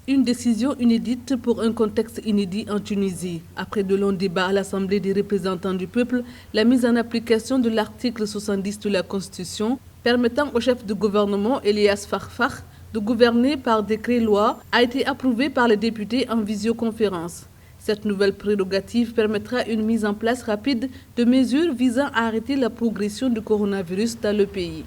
Une décision inédite pour un contexte inédit en Tunisie. Après de longs débats à l'Assemblée des représentants du peuple, la mise en application de l'article 70 de la Constitution permettant au chef de gouvernement Elias Farfakh de gouverner par décret-loi a été approuvée par les députés en visioconférence. Cette nouvelle prérogative permettra une mise en place rapide de mesures visant à arrêter la progression du coronavirus dans le pays.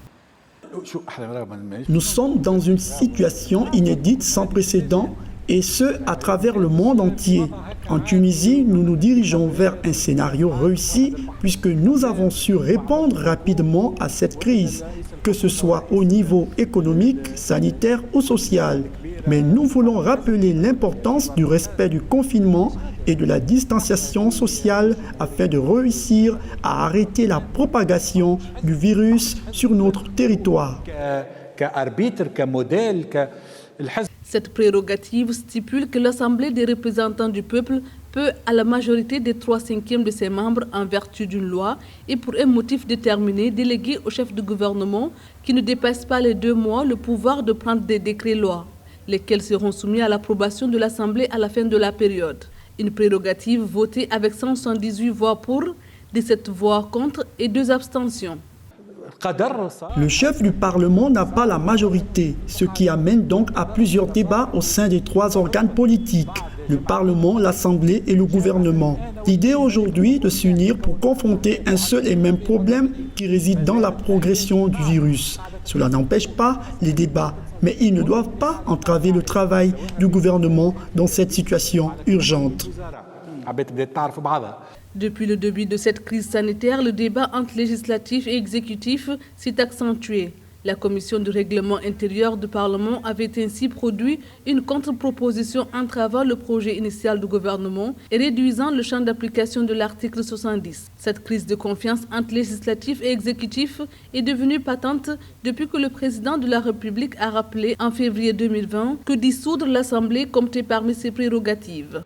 Nous sommes dans une situation inédite sans précédent et ce, à travers le monde entier. En Tunisie, nous nous dirigeons vers un scénario réussi puisque nous avons su répondre rapidement à cette crise, que ce soit au niveau économique, sanitaire ou social. Mais nous voulons rappeler l'importance du respect du confinement et de la distanciation sociale afin de réussir à arrêter la propagation du virus sur notre territoire. Cette prérogative stipule que l'Assemblée des représentants du peuple peut, à la majorité des 3/5 de ses membres en vertu d'une loi et pour un motif déterminé, déléguer au chef de gouvernement qui ne dépasse pas les 2 mois le pouvoir de prendre des décrets-lois, lesquels seront soumis à l'approbation de l'Assemblée à la fin de la période. Une prérogative votée avec 178 voix pour, 17 voix contre et 2 abstentions. Le chef du Parlement n'a pas la majorité, ce qui amène donc à plusieurs débats au sein des 3 organes politiques, le Parlement, l'Assemblée et le gouvernement. L'idée aujourd'hui de s'unir pour confronter un seul et même problème qui réside dans la progression du virus. Cela n'empêche pas les débats, mais ils ne doivent pas entraver le travail du gouvernement dans cette situation urgente. Depuis le début de cette crise sanitaire, le débat entre législatif et exécutif s'est accentué. La commission de règlement intérieur du Parlement avait ainsi produit une contre-proposition entravant le projet initial du gouvernement et réduisant le champ d'application de l'article 70. Cette crise de confiance entre législatif et exécutif est devenue patente depuis que le président de la République a rappelé en février 2020 que dissoudre l'Assemblée comptait parmi ses prérogatives.